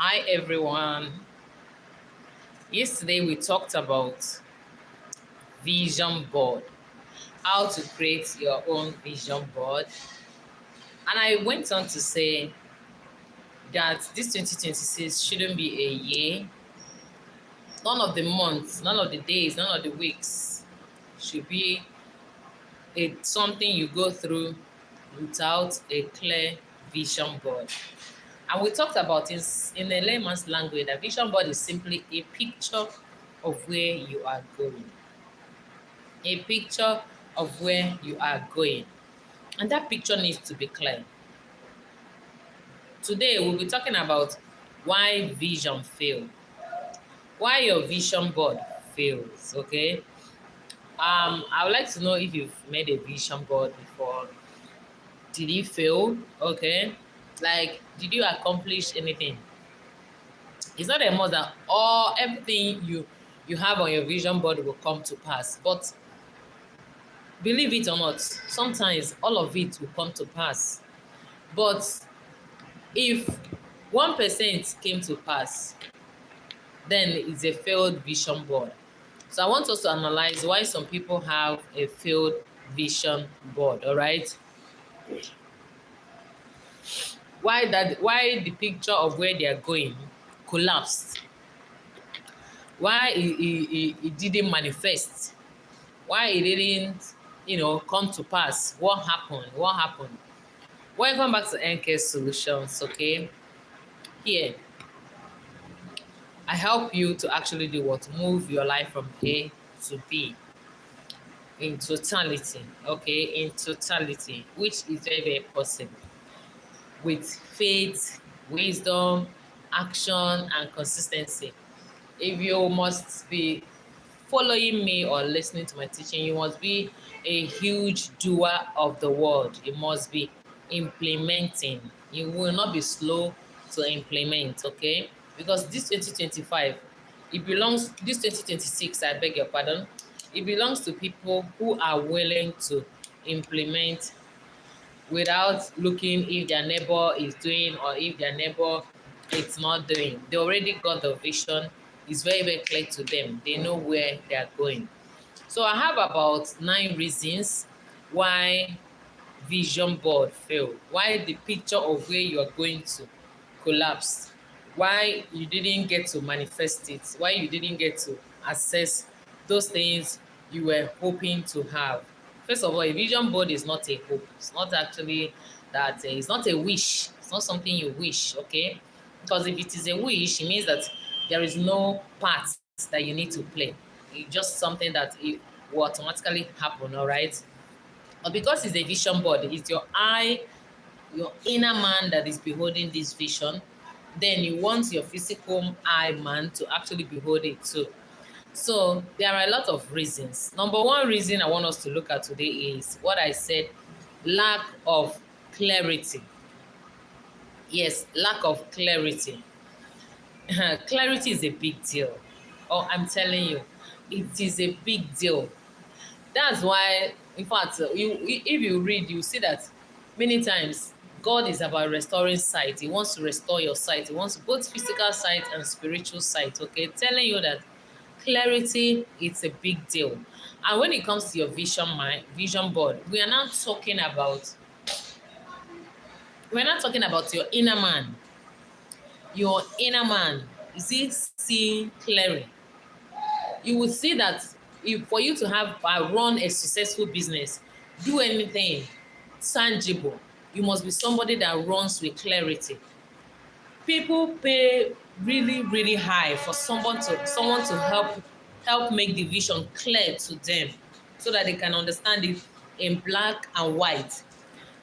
Hi everyone. Yesterday we talked about vision board, how to create your own vision board. And I went on to say that this 2026 shouldn't be a year. None of the months, none of the days, none of the weeks should be something you go through without a clear vision board. And we talked about in a layman's language that vision board is simply a picture of where you are going. A picture of where you are going. And that picture needs to be clear. Today, we'll be talking about why vision fail. Why your vision board fails, okay? I would like to know if you've made a vision board before. Did it fail? Okay. Like, did you accomplish anything? It's not a must that all everything you have on your vision board will come to pass. But believe it or not, sometimes all of it will come to pass. But if 1% came to pass, then it's a failed vision board. So I want us to analyze why some people have a failed vision board, all right? Why the picture of where they are going collapsed. Why it didn't manifest. Why it didn't, come to pass. What happened? What happened? Welcome back to NK Solutions, okay? Here, I help you to actually do what? Move your life from A to B in totality, okay? In totality, which is very, very possible with faith, wisdom, action, and consistency. If you must be following me or listening to my teaching, you must be a huge doer of the word. You must be implementing. You will not be slow to implement, okay? Because this 2025, this 2026, I beg your pardon, it belongs to people who are willing to implement without looking if their neighbor is doing or if their neighbor is not doing. They already got the vision. It's very, very clear to them. They know where they are going. So I have about 9 reasons why vision board failed, why the picture of where you are going to collapsed, why you didn't get to manifest it, why you didn't get to access those things you were hoping to have. First of all, a vision board is not a hope. It's not actually that, it's not a wish. It's not something you wish, okay? Because if it is a wish, it means that there is no part that you need to play. It's just something that it will automatically happen, all right? But because it's a vision board, it's your eye, your inner man that is beholding this vision, then you want your physical eye man to actually behold it too. So there are a lot of reasons. Number one reason I want us to look at today is what I said, lack of clarity. Yes, lack of clarity. Clarity is a big deal. Oh, I'm telling you, it is a big deal. That's why, in fact, if you read, you see that many times God is about restoring sight. He wants to restore your sight. He wants both physical sight and spiritual sight. Okay, telling you that clarity is a big deal. And when it comes to your vision board, we're not talking about your inner man. Your inner man, is it seeing clearly? You will see that if for you to have run a successful business, do anything tangible, you must be somebody that runs with clarity. People pay really, really high for someone to help make the vision clear to them so that they can understand it in black and white.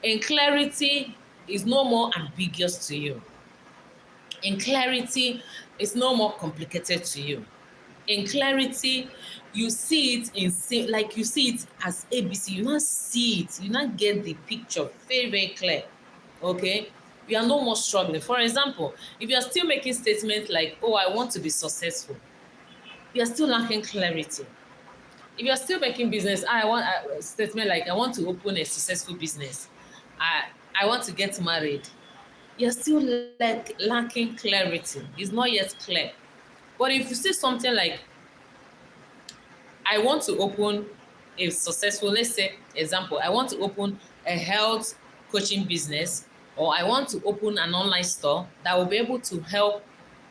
In clarity is no more ambiguous to you. In clarity, it's no more complicated to you. In clarity, you see it like you see it as ABC. You not see it, you not get the picture very, very clear. Okay, you are no more struggling. For example, if you are still making statements like, "Oh, I want to be successful," you are still lacking clarity. If you are still making business, I want a statement like, "I want to open a successful business. I want to get married." you're still lacking clarity. It's not yet clear. But if you see something like, I want to open a successful, let's say, example, I want to open a health coaching business, or I want to open an online store that will be able to help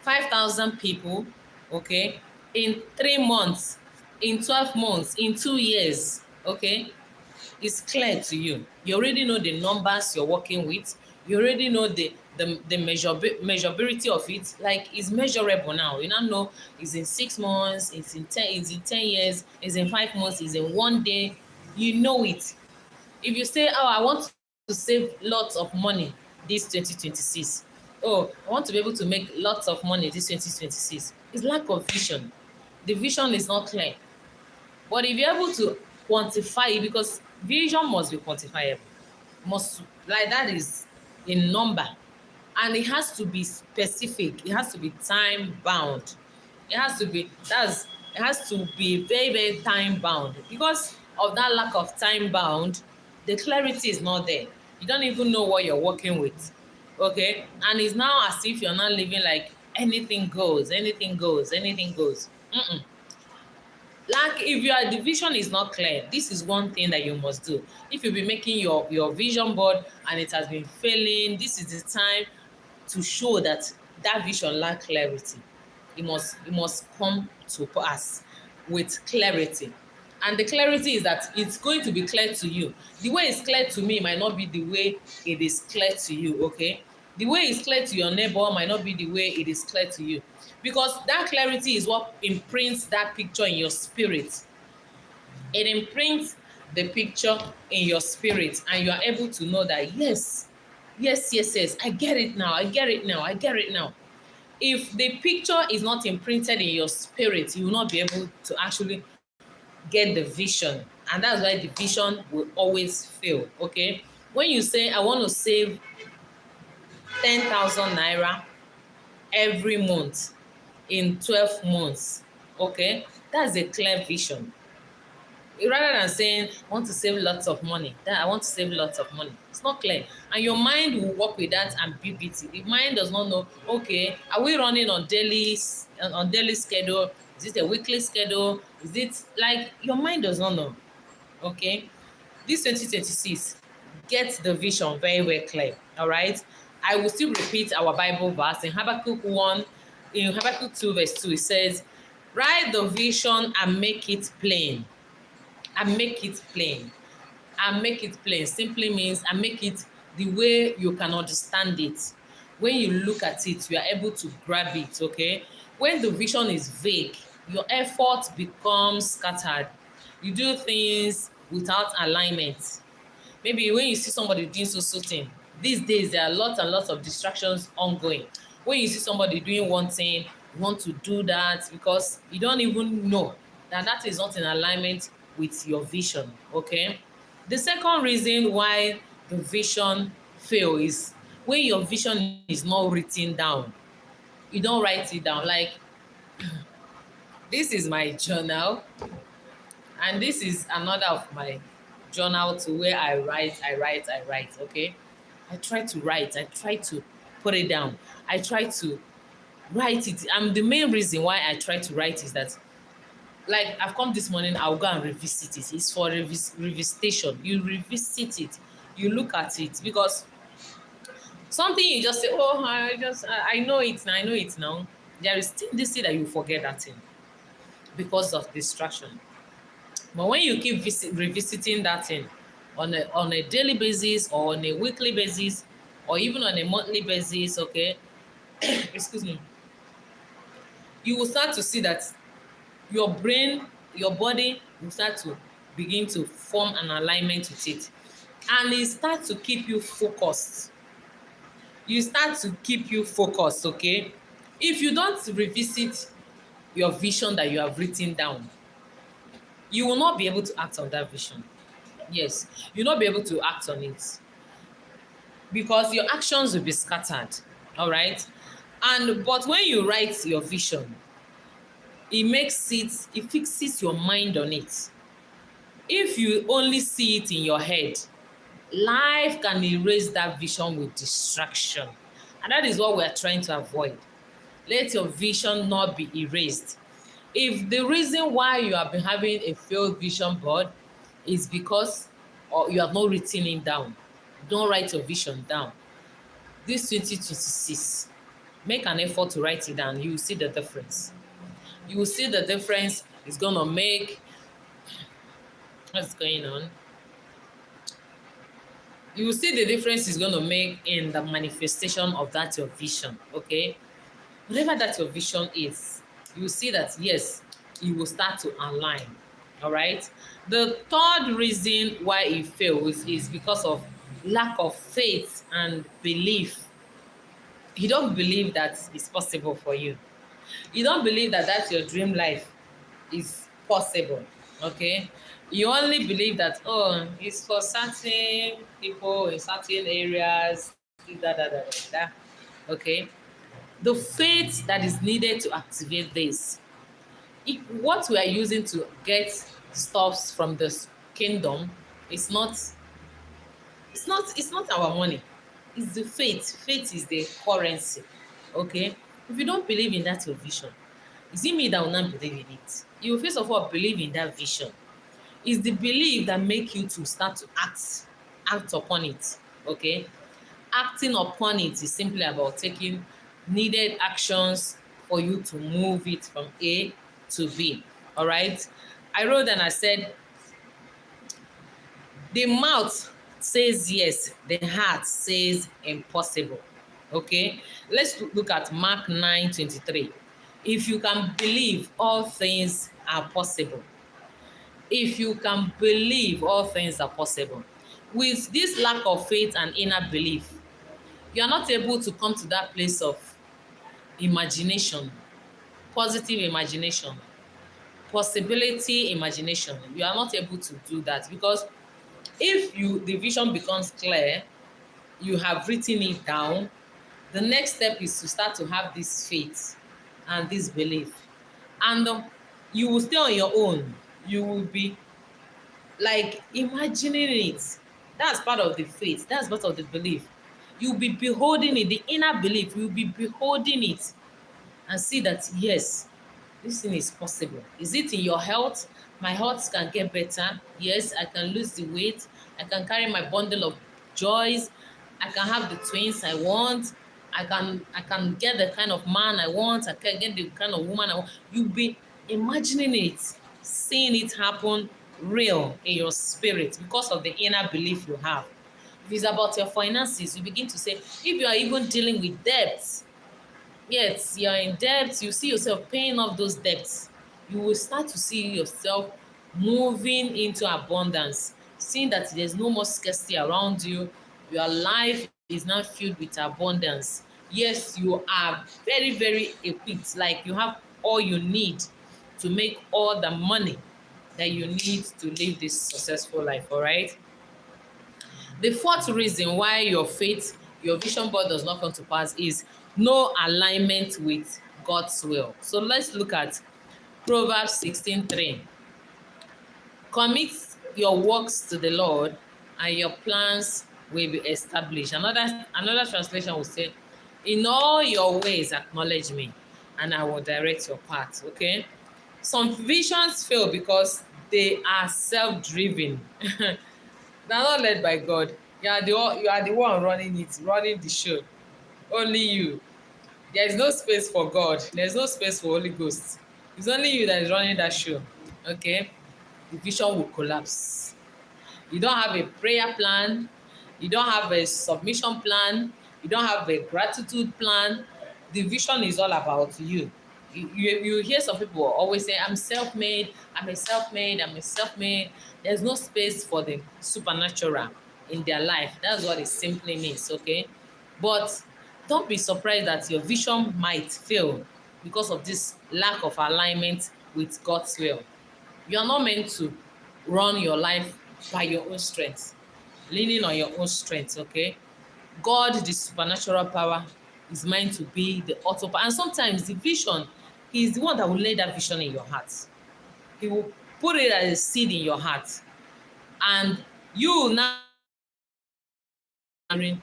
5,000 people, okay, in 3 months, in 12 months, in 2 years, okay, it's clear to you. You already know the numbers you're working with. You already know the measurability of it. Like, it's measurable now. You now know it's in 6 months, it's in 10 years, it's in 5 months, it's in one day. You know it. If you say, oh, I want to save lots of money this 2026. Oh, I want to be able to make lots of money this 2026. It's lack of vision. The vision is not clear. But if you're able to quantify it, because vision must be quantifiable, must, like, that is in number, and it has to be specific. It has to be time bound. It has to be that's it has to be very, very time bound. Because of that lack of time bound, the clarity is not there. You don't even know what you're working with. Okay, and it's now as if you're not living like anything goes, anything goes, anything goes. Like, if your division is not clear, this is one thing that you must do. If you be making your vision board and it has been failing, this is the time to show that that vision lack clarity. It must come to pass with clarity. And the clarity is that it's going to be clear to you. The way it's clear to me might not be the way it is clear to you, okay? The way it's clear to your neighbor might not be the way it is clear to you. Because that clarity is what imprints that picture in your spirit. It imprints the picture in your spirit, and you are able to know that, yes, yes, yes, yes, I get it now, I get it now, I get it now. If the picture is not imprinted in your spirit, you will not be able to actually get the vision. And that's why the vision will always fail, okay? When you say, I want to save 10,000 naira every month in 12 months, okay, that's a clear vision. Rather than saying, I want to save lots of money, that I want to save lots of money, it's not clear. And your mind will work with that ambiguity. The mind does not know, okay, are we running on daily schedule? Is it a weekly schedule? Is it, like, your mind does not know, okay? This 2026, get the vision very, very clear, all right? I will still repeat our Bible verse in Habakkuk 1, in Habakkuk 2 verse 2. It says, write the vision and make it plain. And make it plain. And make it plain simply means, and make it the way you can understand it. When you look at it, you are able to grab it, okay? When the vision is vague, your effort becomes scattered. You do things without alignment. Maybe when you see somebody doing so thing, these days there are lots and lots of distractions ongoing. When you see somebody doing one thing, you want to do that because you don't even know that that is not in alignment with your vision, okay? The second reason why the vision fail is when your vision is not written down. You don't write it down. Like, this is my journal, and this is another of my journal to where I write, okay? I try to write, I try to put it down. I try to write it. And the main reason why I try to write is that, like, I've come this morning, I'll go and revisit it. It's for revisitation. You revisit it, you look at it, because something you just say, oh, I know it now, I know it now. There is tendency that you forget that thing because of distraction. But when you keep revisiting that thing on a daily basis, or on a weekly basis, or even on a monthly basis, okay, excuse me, you will start to see that your brain, your body will start to begin to form an alignment with it. And it starts to keep you focused. You start to keep you focused, okay? If you don't revisit your vision that you have written down, you will not be able to act on that vision. Yes, you'll not be able to act on it because your actions will be scattered, all right? And but when you write your vision, it fixes your mind on it. If you only see it in your head, life can erase that vision with distraction. And that is what we are trying to avoid. Let your vision not be erased. If the reason why you have been having a failed vision board is because or you have not written it down, don't write your vision down. This 2026, make an effort to write it down. You will see the difference. You will see the difference it's gonna make. What's going on? You will see the difference it's gonna make in the manifestation of that your vision. Okay, whatever that your vision is, you will see that yes, it will start to align. All right. The third reason why it fails is because of lack of faith and belief. You don't believe that it's possible for you. You don't believe that that's your dream life is possible. Okay. You only believe that, oh, it's for certain people in certain areas, da. Okay. The faith that is needed to activate this, what we are using to get stuffs from the kingdom is not, it's not our money. It's the faith. Faith is the currency. Okay. If you don't believe in that your vision, is it me that will not believe in it? You will first of all believe in that vision. It's the belief that make you to start to act upon it. Okay. Acting upon it is simply about taking needed actions for you to move it from A to B. All right. I wrote and I said, the mouth says yes, the heart says impossible. Okay. Let's look at Mark 9:23. If you can believe, all things are possible. If you can believe, all things are possible. With this lack of faith and inner belief, you are not able to come to that place of imagination, positive imagination, possibility imagination. You are not able to do that because if the vision becomes clear, you have written it down, the next step is to start to have this faith and this belief. And you will stay on your own. You will be like imagining it. That's part of the faith. That's part of the belief. You'll be beholding it, the inner belief. You'll be beholding it and see that, yes, this thing is possible. Is it in your health? My health can get better. Yes, I can lose the weight. I can carry my bundle of joys. I can have the twins I want. I can get the kind of man I want. I can get the kind of woman I want. You'll be imagining it, seeing it happen real in your spirit because of the inner belief you have. If it's about your finances, you begin to say, if you are even dealing with debts, yes, you're in debt, you see yourself paying off those debts, you will start to see yourself moving into abundance, seeing that there's no more scarcity around you. Your life is now filled with abundance. Yes, you are very, very equipped, like you have all you need to make all the money that you need to live this successful life. All right. The fourth reason why your vision board does not come to pass is no alignment with God's will. So let's look at Proverbs 16:3. Commit your works to the Lord, and your plans will be established. Another translation will say, in all your ways acknowledge me, and I will direct your path. Okay. Some visions fail because they are self-driven. They're not led by God. You are the one running it, running the show. Only you. There is no space for God. There is no space for Holy Ghost. It's only you that is running that show. Okay? The vision will collapse. You don't have a prayer plan. You don't have a submission plan. You don't have a gratitude plan. The vision is all about you. You hear some people always say, I'm self-made, I'm a self-made, I'm a self-made. There's no space for the supernatural in their life. That's what it simply means, okay? But don't be surprised that your vision might fail because of this lack of alignment with God's will. You are not meant to run your life by your own strength, leaning on your own strength, okay? God, the supernatural power, is meant to be the author. And sometimes the vision, He is the one that will lay that vision in your heart. He will put it as a seed in your heart. And you will now bring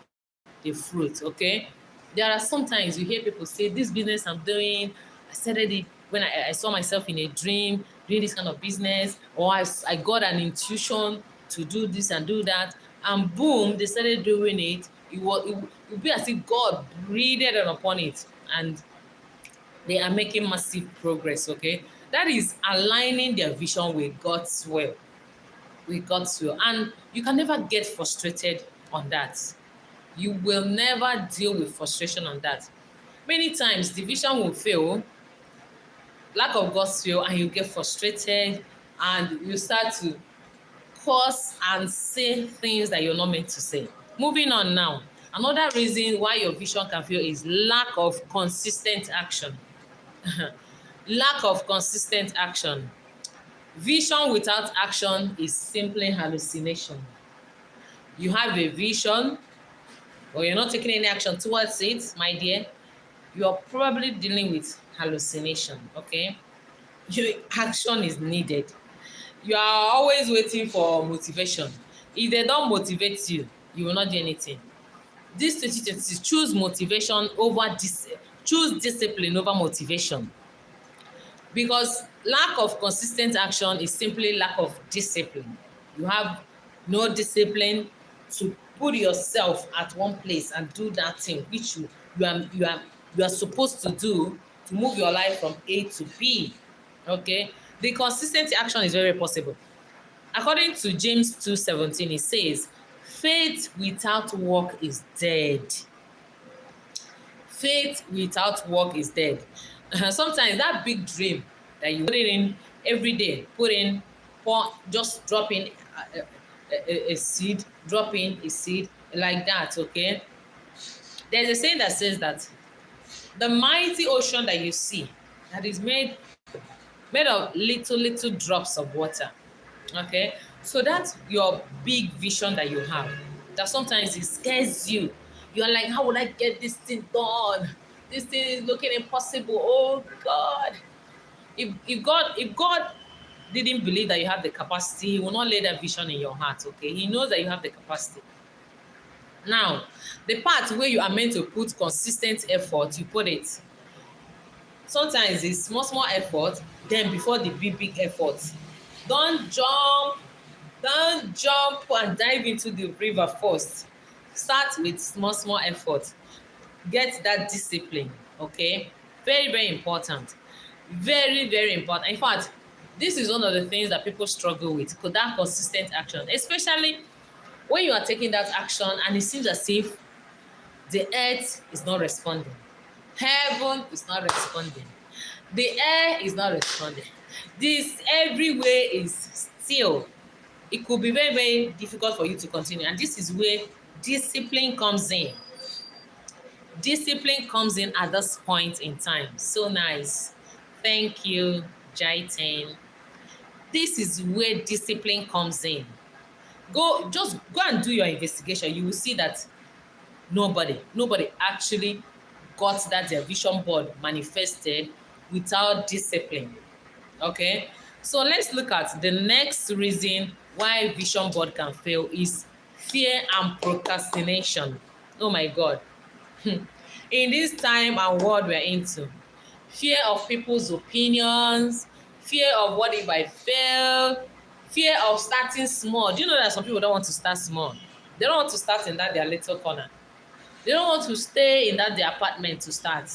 the fruit, okay? There are sometimes you hear people say, this business I'm doing, I started it when I saw myself in a dream doing this kind of business, or I got an intuition to do this and do that, and boom, they started doing it. It would be as if God breathed upon it, and they are making massive progress. Okay, that is aligning their vision with God's will, and you can never get frustrated on that. You will never deal with frustration on that. Many times the vision will fail, lack of God's will, and you get frustrated, and you start to curse and say things that you're not meant to say. Moving on now. Another reason why your vision can fail is lack of consistent action. Lack of consistent action. Vision without action is simply hallucination. You have a vision, but you're not taking any action towards it, my dear, you're probably dealing with hallucination. Okay, your action is needed. You are always waiting for motivation. If they don't motivate you, you will not do anything. This 2020, choose motivation over choose discipline over motivation, because lack of consistent action is simply lack of discipline. You have no discipline to put yourself at one place and do that thing which you are supposed to do to move your life from A to B. Okay, the consistent action is very possible. According to James 2:17, it says, faith without work is dead. Faith without work is dead. Sometimes that big dream that you put it in every day, just drop in a seed, drop in a seed like that, okay? There's a saying that says that the mighty ocean that you see, that is made of little drops of water, okay? So that's your big vision that you have, that sometimes it scares you. You're like, how would I get this thing done? This thing is looking impossible. Oh God. If God didn't believe that you have the capacity, he will not lay that vision in your heart. Okay, he knows that you have the capacity. Now, the part where you are meant to put consistent effort, you put it. Sometimes it's small effort, then before the big effort. Don't jump and dive into the river first. Start with small effort. Get that discipline. Okay, very important. Very important. In fact, this is one of the things that people struggle with, that consistent action, especially when you are taking that action and it seems as if the earth is not responding, heaven is not responding, the air is not responding, this everywhere is still. It could be very difficult for you to continue, and this is where discipline comes in. Discipline comes in at this point in time. So nice. Thank you, Jaitain. This is where discipline comes in. Just go and do your investigation. You will see that nobody actually got that their vision board manifested without discipline. Okay, so let's look at the next reason why vision board can fail is fear and procrastination. Oh my God. In this time and world we're into, fear of people's opinions, fear of what if I fail, fear of starting small. Do you know that some people don't want to start small? They don't want to start in that their little corner. They don't want to stay in that their apartment to start.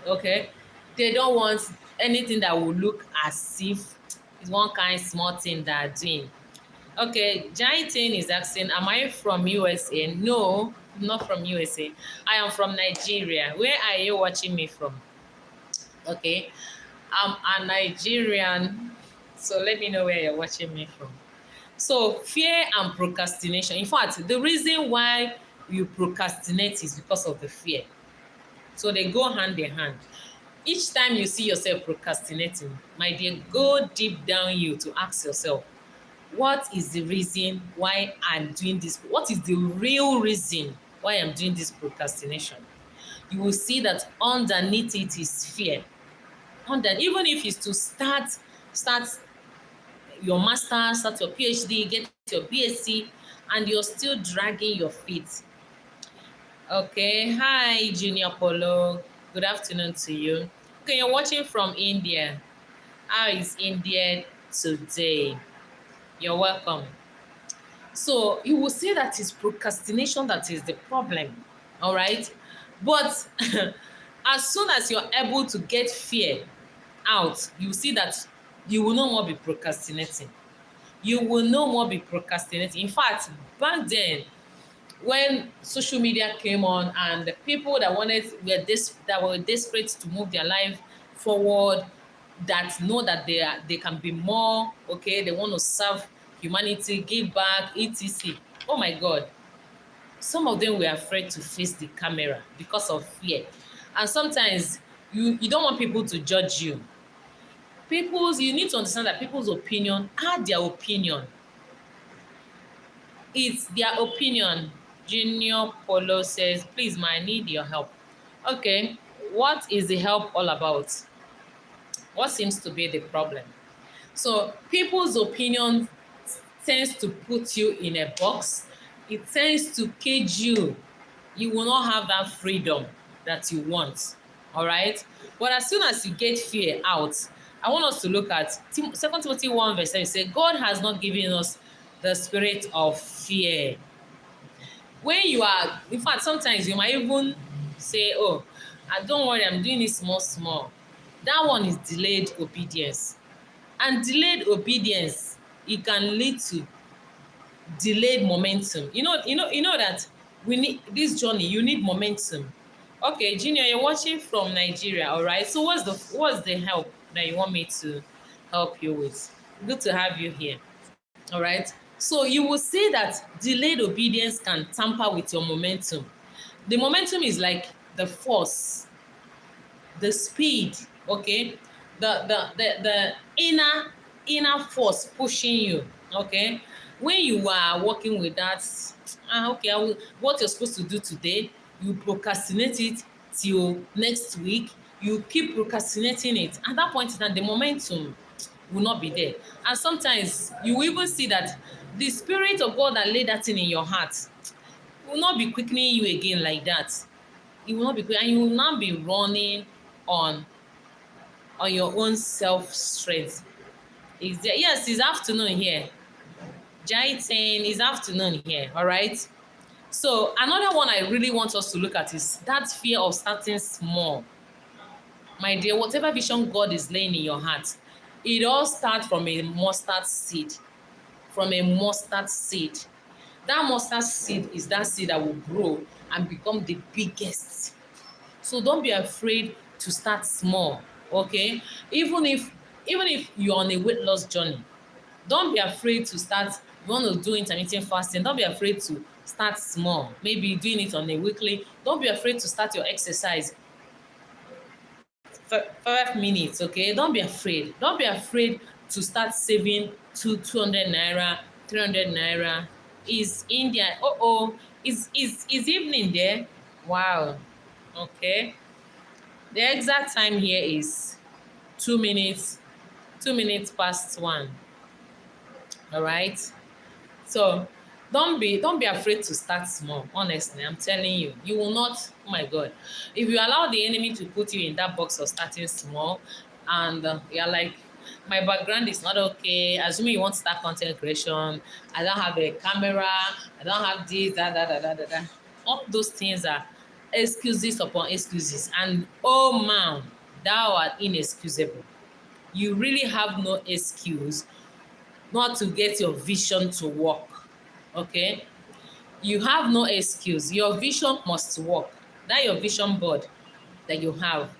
Okay? They don't want anything that will look as if it's one kind small thing they're doing. Okay, Jaitin is asking, am I from USA? No, I'm not from USA. I am from Nigeria. Where are you watching me from? Okay, I'm a Nigerian, so let me know where you're watching me from. So fear and procrastination. In fact, the reason why you procrastinate is because of the fear. So they go hand in hand. Each time you see yourself procrastinating, my dear, go deep down you to ask yourself, what is the reason why I'm doing this? What is the real reason why I'm doing this procrastination? You will see that underneath it is fear. Even if it's to start your master's, start your PhD, get your BSc, and you're still dragging your feet. Okay, hi Junior Polo. Good afternoon to you. Okay, you're watching from India. How is India today? You're welcome. So you will say that it's procrastination that is the problem, all right? But as soon as you're able to get fear out, you see that you will no more be procrastinating. You will no more be procrastinating. In fact, back then, when social media came on and the people that that were desperate to move their life forward, that know that they can be more, okay, they want to serve humanity, give back, etc. Oh my God, some of them were afraid to face the camera because of fear. And sometimes you don't want people to judge you. You need to understand that people's opinion are their opinion. It's their opinion. Junior Polo says, please, ma, I need your help. Okay, what is the help all about? What seems to be the problem? So, people's opinion tends to put you in a box. It tends to cage you. You will not have that freedom that you want. All right? But as soon as you get fear out, I want us to look at 2 Timothy 1 verse 7. Say, God has not given us the spirit of fear. When you are, in fact, sometimes you might even say, oh, don't worry, I'm doing it small small. That one is delayed obedience. And delayed obedience, it can lead to delayed momentum. You know that we need this journey, you need momentum. Okay, Junior, you're watching from Nigeria, all right? So what's the help that you want me to help you with? Good to have you here. All right. So you will say that delayed obedience can tamper with your momentum. The momentum is like the force, the speed, okay? The inner force pushing you, okay? When you are working with that, okay, what you're supposed to do today, you procrastinate it till next week. You keep procrastinating it. At that point in time, the momentum will not be there. And sometimes you will even see that the spirit of God that laid that thing in your heart will not be quickening you again like that. It will not be quick, and you will not be running on your own self strength. Is there? Yes, it's afternoon here. Jai 10 is afternoon here. All right. So another one I really want us to look at is that fear of starting small. My dear, whatever vision God is laying in your heart, it all starts from a mustard seed. From a mustard seed. That mustard seed is that seed that will grow and become the biggest. So don't be afraid to start small, okay? Even if you're on a weight loss journey, don't be afraid to start. You want to do intermittent fasting, don't be afraid to start small. Maybe doing it on a weekly. Don't be afraid to start your exercise 5 minutes, okay? Don't be afraid. Don't be afraid to start saving 200 naira, 300 naira. Is India? Is evening there? Wow. Okay. The exact time here is 2 minutes, 2 minutes past one. All right. So don't be afraid to start small. Honestly, I'm telling you, you will not. Oh my God, if you allow the enemy to put you in that box of starting small, and you're like, my background is not okay. Assuming you want to start content creation, I don't have a camera. I don't have this, that. All those things are excuses upon excuses, and oh man, thou art inexcusable. You really have no excuse not to get your vision to work. Okay? You have no excuse. Your vision must work. That your vision board that you have,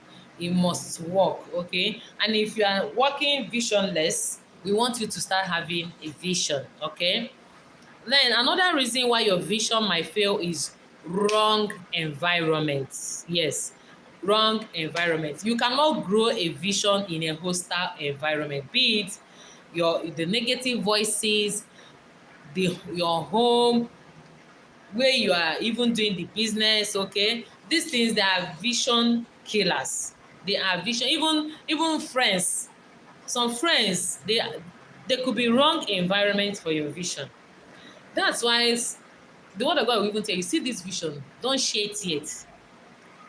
it must work. Okay? And if you are working visionless, we want you to start having a vision. Okay? Then another reason why your vision might fail is wrong environment. Yes, wrong environment. You cannot grow a vision in a hostile environment, be it the negative voices, your home, where you are even doing the business. Okay, these things, they are vision killers. They are vision, even friends. Some friends, they could be wrong environment for your vision. That's why The word of God will even tell you, see this vision, don't share it yet.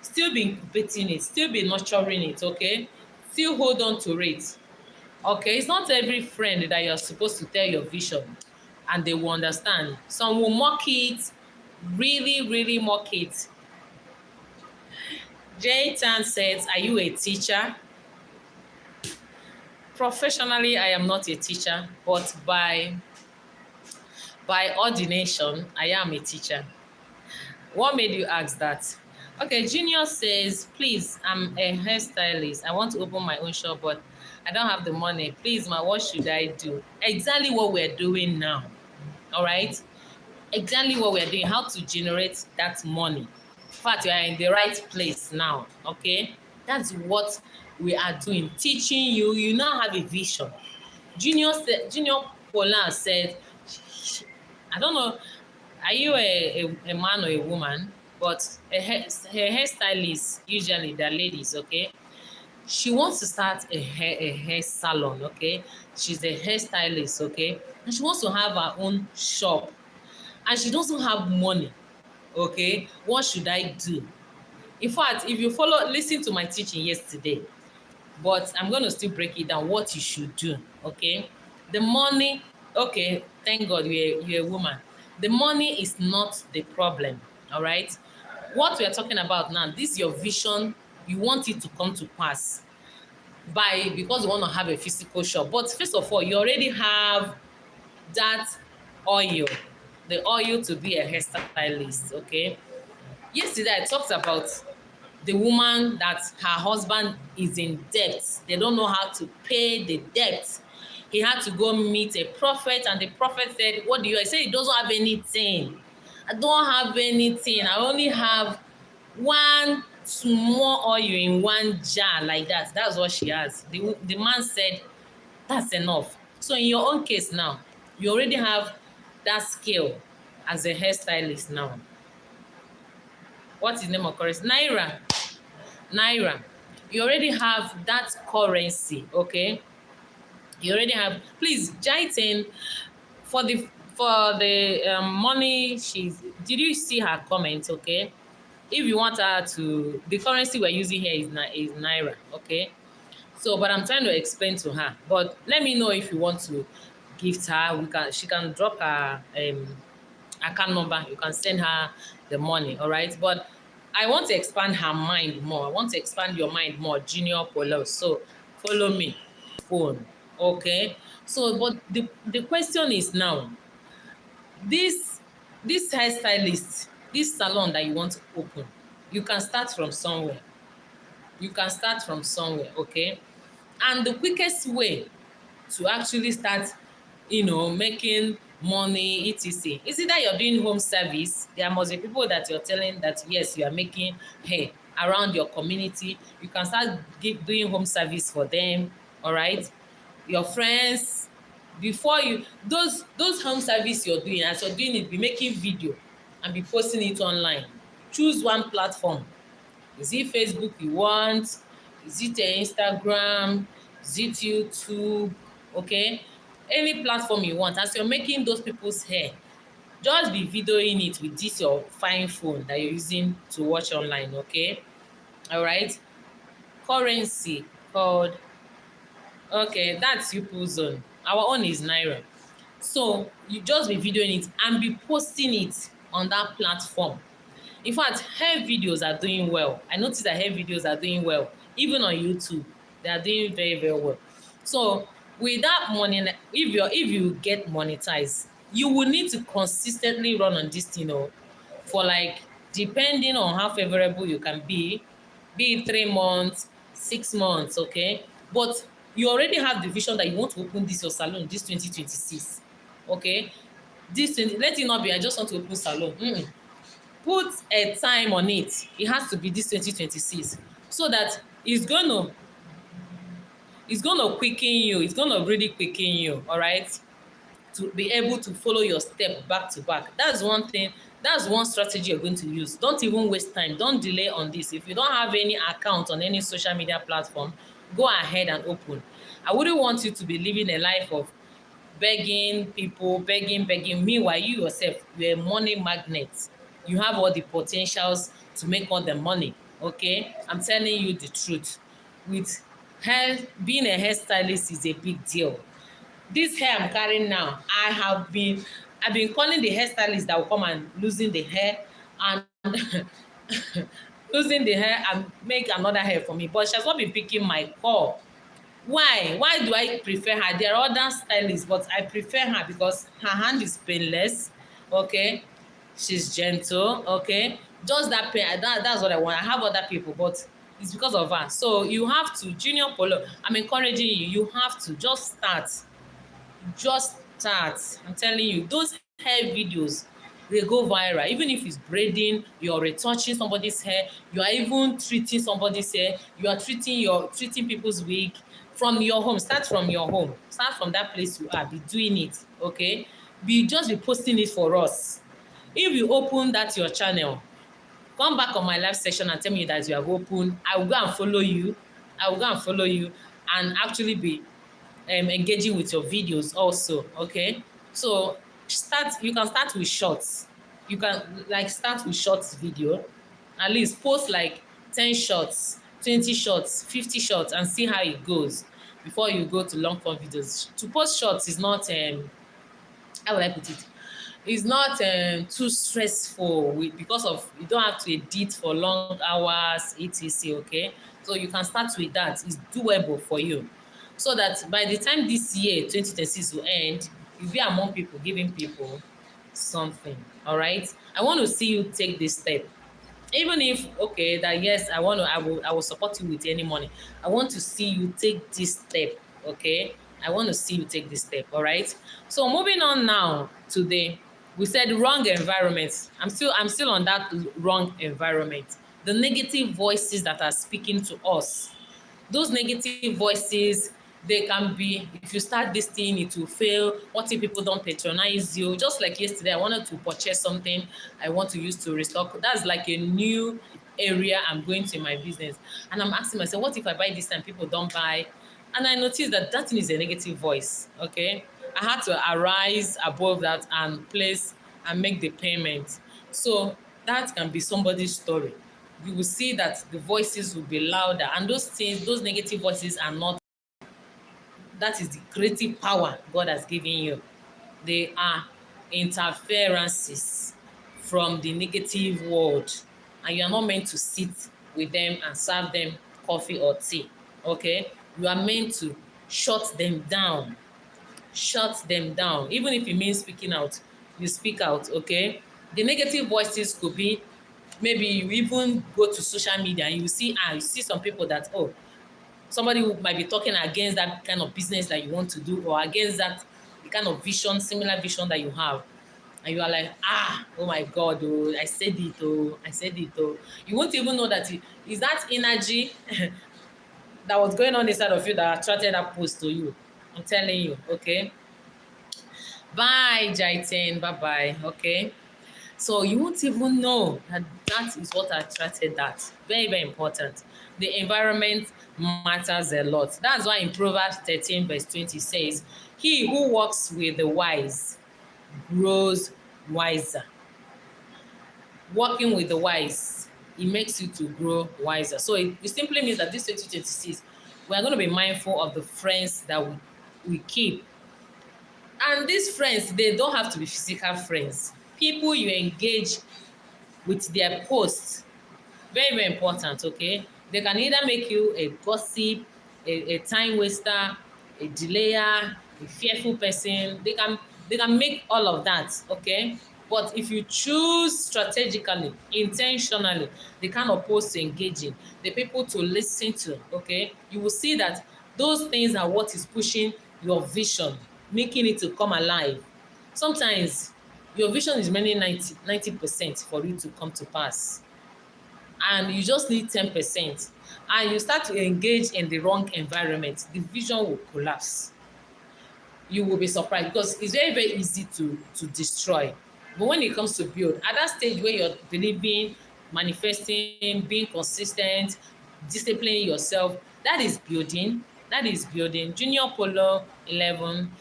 Still be incubating it, still be nurturing it, okay? Still hold on to it. Okay, it's not every friend that you're supposed to tell your vision and they will understand. Some will mock it, really, really mock it. Jay Tan says, are you a teacher? Professionally, I am not a teacher, but by ordination, I am a teacher. What made you ask that? Okay, Junior says, please, I'm a hairstylist. I want to open my own shop, but I don't have the money. Please, ma, what should I do? Exactly what we're doing now. All right? Exactly what we're doing, how to generate that money. In fact, you are in the right place now. Okay? That's what we are doing. Teaching you, you now have a vision. Junior Polan said, I don't know, are you a man or a woman? But a hairstylist, usually they're ladies, okay? She wants to start a hair salon, okay? She's a hairstylist, okay? And she wants to have her own shop. And she doesn't have money, okay? What should I do? In fact, if you listen to my teaching yesterday, but I'm going to still break it down what you should do, okay? The money, okay, thank God you're a woman. The money is not the problem, all right? What we are talking about now, this is your vision, you want it to come to pass because you want to have a physical shop. But first of all, you already have that oil, the oil to be a hairstylist, okay? Yesterday I talked about the woman that her husband is in debt. They don't know how to pay the debt. He had to go meet a prophet, and the prophet said, what do you? I said, he doesn't have anything. I don't have anything. I only have one small oil in one jar like that. That's what she has. The man said, that's enough. So in your own case now, you already have that skill as a hairstylist now. What's his name of currency? Naira. You already have that currency, okay? You already have. Please, Jaitin, for the money she's. Did you see her comment? Okay, if you want her to, the currency we're using here is Naira, okay? So, but I'm trying to explain to her. But let me know if you want to gift her. She can drop her account number. You can send her the money, all right? But I want to expand her mind more. I want to expand your mind more, Junior Polo. So follow me, phone, okay? So, but the question is now, this hairstylist, this salon that you want to open, you can start from somewhere. You can start from somewhere, okay? And the quickest way to actually start, making money, etc. Is it that you're doing home service? There must be people that you're telling that, yes, you are making hair around your community. You can start doing home service for them, all right? Your friends, before you, those home service you're doing, as you're doing it, be making video and be posting it online. Choose one platform. Is it Facebook you want? Is it Instagram? Is it YouTube? Okay? Any platform you want. As you're making those people's hair, just be videoing it with this your fine phone that you're using to watch online, okay? All right? Currency called, okay, that's Upu Zone. Our own is Naira. So you just be videoing it and be posting it on that platform. In fact, hair videos are doing well. I noticed that hair videos are doing well. Even on YouTube, they are doing very, very well. So with that money, if you get monetized, you will need to consistently run on this thing, for like, depending on how favorable you can be it 3 months, 6 months, okay? But you already have the vision that you want to open this your salon this 2026, okay? Let it not be, I just want to open salon. Put a time on it. It has to be this 2026, so that it's gonna quicken you. It's gonna really quicken you, all right, to be able to follow your step back to back. That's one thing. That's one strategy you're going to use. Don't even waste time. Don't delay on this. If you don't have any account on any social media platform, go ahead and open. I wouldn't want you to be living a life of begging people, begging. Meanwhile, you yourself, you're a money magnet. You have all the potentials to make all the money. Okay, I'm telling you the truth. With hair, being a hairstylist is a big deal. This hair I'm carrying now, I've been calling the hairstylist that will come and loosen the hair and losing the hair and make another hair for me, but she has not been picking my call. Why do I prefer her? There are other stylists, but I prefer her because her hand is painless. Okay, she's gentle. Okay, just that pain, that's what I want. I have other people, but it's because of her. So you have to, Junior Polo, I'm encouraging you. You have to just start. I'm telling you, those hair videos, they go viral. Even if it's braiding, you're retouching somebody's hair, you are even treating somebody's hair, you are treating people's wig from your home. Start from your home. Start from that place you are. Be doing it. Okay, be posting it for us. If you open that your channel, come back on my live session and tell me that you have opened. I will go and follow you. I will go and follow you and actually be engaging with your videos also. Okay, so you can start with shorts. You can like start with shorts video, at least post like 10 shots, 20 shots, 50 shots, and see how it goes before you go to long form videos. To post shorts is not how will I put it, it's not too stressful because of you don't have to edit for long hours etc. Okay, so you can start with that. It's doable for you, so that by the time this year 2026 will end, you'll be among people giving people something. All right, I want to see you take this step. Even if okay that yes, I will support you with any money. I want to see you take this step. Okay, I want to see you take this step. All right, so moving on now today, we said wrong environment. I'm still on that wrong environment. The negative voices that are speaking to us, those negative voices, they can be, if you start this thing it will fail. What if people don't patronize you? Just like yesterday, I wanted to purchase something I want to use to restock. That's like a new area I'm going to in my business, and I'm asking myself, what if I buy this and people don't buy? And I noticed that that thing is a negative voice. Okay, I had to arise above that and place and make the payment. So that can be somebody's story. You will see that the voices will be louder, and those things, those negative voices are not, that is the creative power God has given you. They are interferences from the negative world, and you are not meant to sit with them and serve them coffee or tea. Okay, you are meant to shut them down. Shut them down. Even if it means speaking out, you speak out. Okay, the negative voices could be, maybe you even go to social media and you see some people that, oh, somebody who might be talking against that kind of business that you want to do, or against that the kind of vision, similar vision that you have, and you are like, oh my God, oh, I said it, oh. You won't even know that it is that energy that was going on inside of you that attracted that post to you. I'm telling you. Okay, bye Jaiten, bye bye. Okay, so you won't even know that that is what attracted that. Very, very important. The environment matters a lot. That's why in Proverbs 13 verse 20 says, he who walks with the wise grows wiser. Walking with the wise, it makes you to grow wiser. So it simply means that this 2026, we are going to be mindful of the friends that we keep. And these friends, they don't have to be physical friends. People you engage with their posts, very, very important. Okay, they can either make you a gossip, a time waster, a delayer, a fearful person. They can make all of that. Okay, but if you choose strategically, intentionally, the kind of posts to engage in, the people to listen to, okay, you will see that those things are what is pushing your vision, making it to come alive. Sometimes your vision is mainly 90% for it to come to pass, and you just need 10%, and you start to engage in the wrong environment, the vision will collapse. You will be surprised, because it's very, very easy to destroy. But when it comes to build, at that stage where you're believing, manifesting, being consistent, disciplining yourself, that is building. That is building. Junior Polo 11,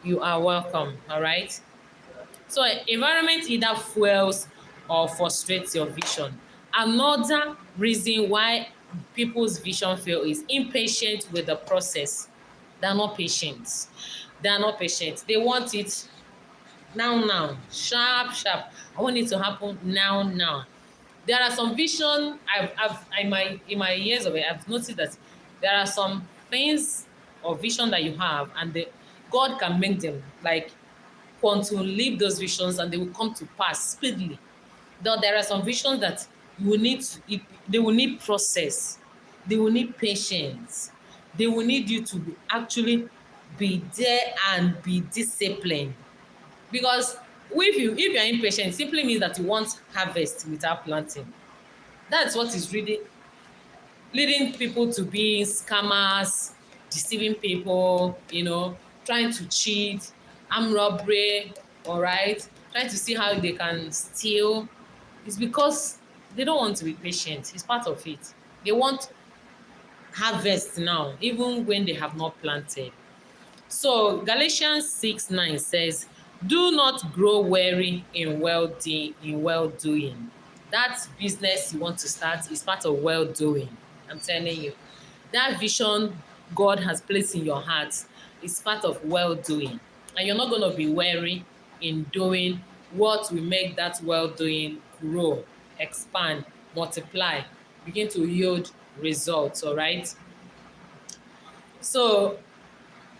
You are welcome. All right. So environment either fuels or frustrates your vision. Another reason why people's vision fail is impatient with the process. They are not patient. They are not patient. They want it now, sharp, sharp. I want it to happen now. There are some vision I've in my years of it, I've noticed that there are some things or vision that you have, and God can make them like want to live those visions, and they will come to pass speedily. Though there are some visions that you will need they will need process, they will need patience, they will need you to actually be there and be disciplined. Because if you are impatient, it simply means that you want harvest without planting. That's what is really leading people to be scammers, deceiving people, trying to cheat, armed robbery, all right, trying to see how they can steal. It's because they don't want to be patient. It's part of it. They want harvest now, even when they have not planted. So Galatians 6:9 says, "Do not grow weary in well doing." That business you want to start is part of well doing. I'm telling you, that vision God has placed in your heart is part of well doing, and you're not going to be weary in doing what will make that well doing grow, expand, multiply, begin to yield results. All right. So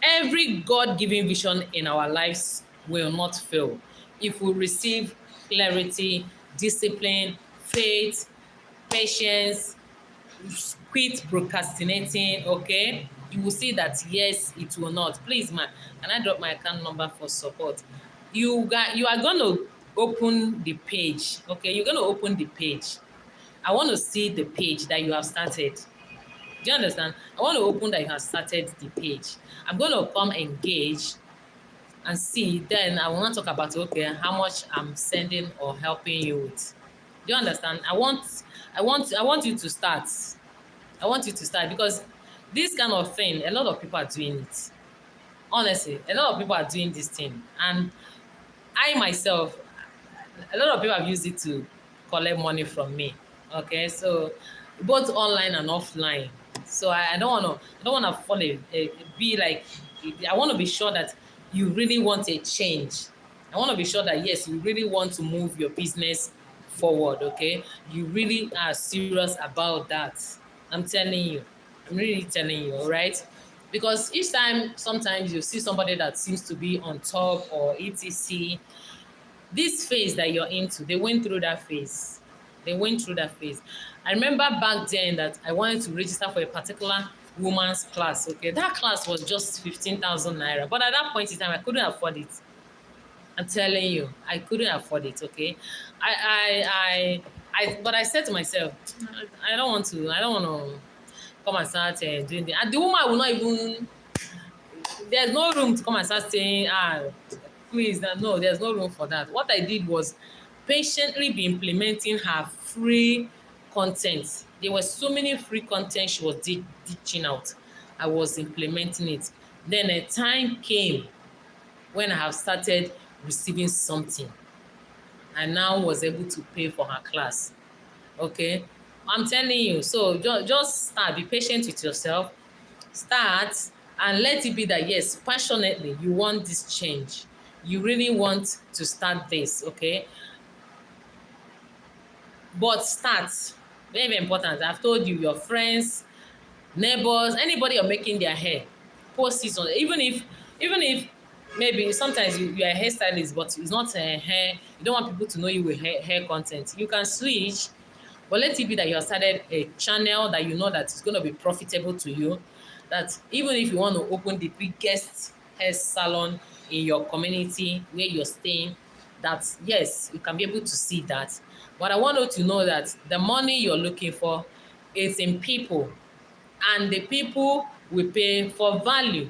every God-given vision in our lives will not fail if we receive clarity, discipline, faith, patience, quit procrastinating. Okay, you will see that yes, it will not. Please, man, can I drop my account number for support? You are going to open the page. Okay, you're going to open the page. I want to see the page that you have started. Do you understand? I want to open that you have started the page. I'm going to come engage and see. Then I will not talk about, okay, how much I'm sending or helping you with. Do you understand? I want you to start. I want you to start, because this kind of thing, a lot of people are doing it. Honestly, a lot of people are doing this thing, and I myself, a lot of people have used it to collect money from me. Okay, so both online and offline. So I don't want to be like, I want to be sure that you really want a change. I want to be sure that yes, you really want to move your business forward. Okay, you really are serious about that. I'm telling you, I'm really telling you. All right. Because each time, sometimes you see somebody that seems to be on top or etc, this phase that you're into, they went through that phase. They went through that phase. I remember back then that I wanted to register for a particular woman's class. Okay, that class was just 15,000 naira. But at that point in time, I couldn't afford it. I'm telling you, I couldn't afford it. Okay, but I said to myself, I don't want to. I don't want to come and start doing that. And the woman will not even. There's no room to come and start saying, please, no, there's no room for that. What I did was patiently be implementing her free content. There were so many free content she was ditching out. I was implementing it. Then a time came when I have started receiving something. I now was able to pay for her class. Okay, I'm telling you. So just start. Be patient with yourself. Start, and let it be that yes, passionately you want this change. You really want to start this. Okay, but start. Very, very important. I've told you, your friends, neighbors, anybody you're making their hair, post it on. Even if maybe sometimes you're a hairstylist, but it's not a hair, you don't want people to know you with hair content, you can switch. But let it be that you have started a channel that you know that is going to be profitable to you, that even if you want to open the biggest hair salon in your community where you're staying, that yes, you can be able to see that. But I want you to know that the money you're looking for is in people, and the people will pay for value.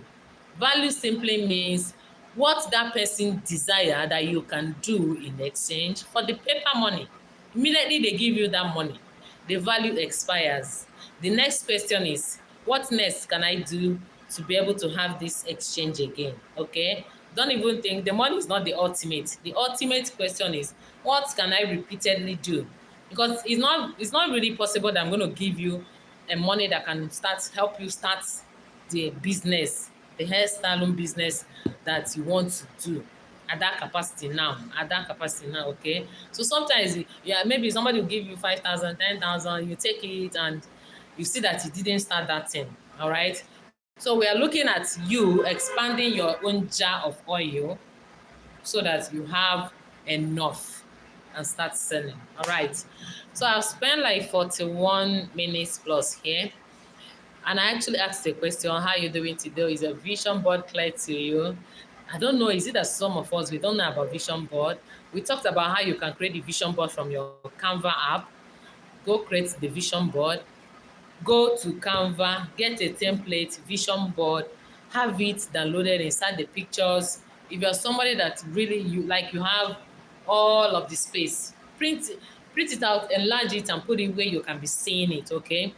Value simply means what that person desire that you can do in exchange for the paper money. Immediately they give you that money, the value expires. The next question is, what next can I do to be able to have this exchange again? Okay, Don't even think the money is not the ultimate. The ultimate question is, what can I repeatedly do? Because it's not really possible that I'm going to give you a money that can help you start the business, the hair salon business that you want to do at that capacity now, okay? So sometimes, yeah, maybe somebody will give you 5,000, 10,000, you take it and you see that you didn't start that thing, all right? So we are looking at you expanding your own jar of oil so that you have enough and start selling. All right. So I've spent like 41 minutes plus here. And I actually asked a question, how are you doing today? Is a vision board clear to you? I don't know, is it that some of us, we don't know about vision board? We talked about how you can create the vision board from your Canva app. Go create the vision board. Go to Canva, get a template, vision board, have it downloaded, insert the pictures. If you're somebody that really you have all of the space, print it out, enlarge it, and put it where you can be seeing it, okay?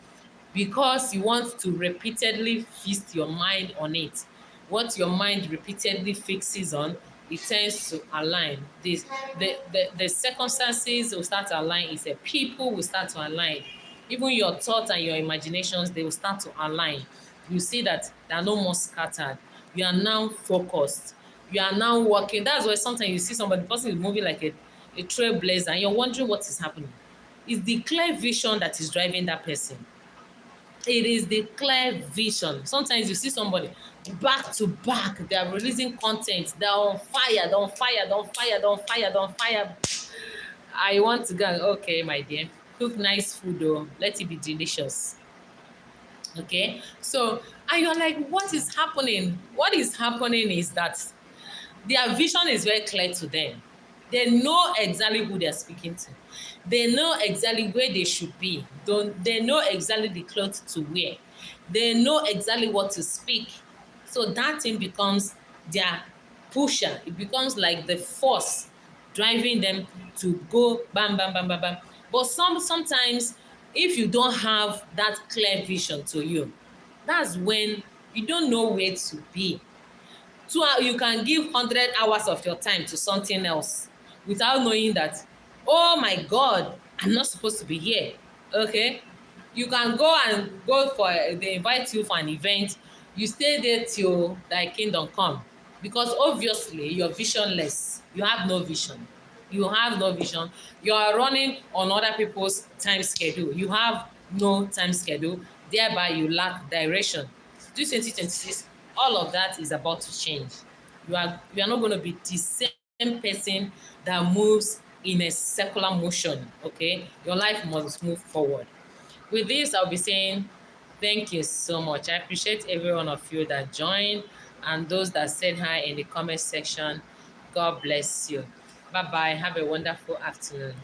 Because you want to repeatedly feast your mind on it. What your mind repeatedly fixes on, it tends to align. The circumstances will start to align. It's the people will start to align. Even your thoughts and your imaginations, they will start to align. You see that they are no more scattered. You are now focused. You are now working. That's why sometimes you see somebody, the person is moving like a trailblazer, and you're wondering what is happening. It's the clear vision that is driving that person. It is the clear vision. Sometimes you see somebody back to back, they are releasing content, they're on fire, they're on fire, they're on fire, they're on fire, they're on fire. I want to go, okay, my dear, cook nice food though, let it be delicious. Okay, so and you're like, what is happening? What is happening is that their vision is very clear to them. They know exactly who they're speaking to. They know exactly where they should be. They know exactly the clothes to wear. They know exactly what to speak. So that thing becomes their pusher. It becomes like the force driving them to go bam, bam, bam, bam, bam. But sometimes, if you don't have that clear vision to you, that's when you don't know where to be. You can give 100 hours of your time to something else without knowing that, oh my God, I'm not supposed to be here. Okay, you can go for they invite you for an event, you stay there till thy kingdom come, because obviously you're visionless. You have no vision. You have no vision. You are running on other people's time schedule. You have no time schedule, thereby you lack direction. This 2026, all of that is about to change. You are not going to be the same person that moves in a circular motion. Okay, your life must move forward. With this, I'll be saying thank you so much. I appreciate every one of you that joined and those that said hi in the comment section. God bless you. Bye bye. Have a wonderful afternoon.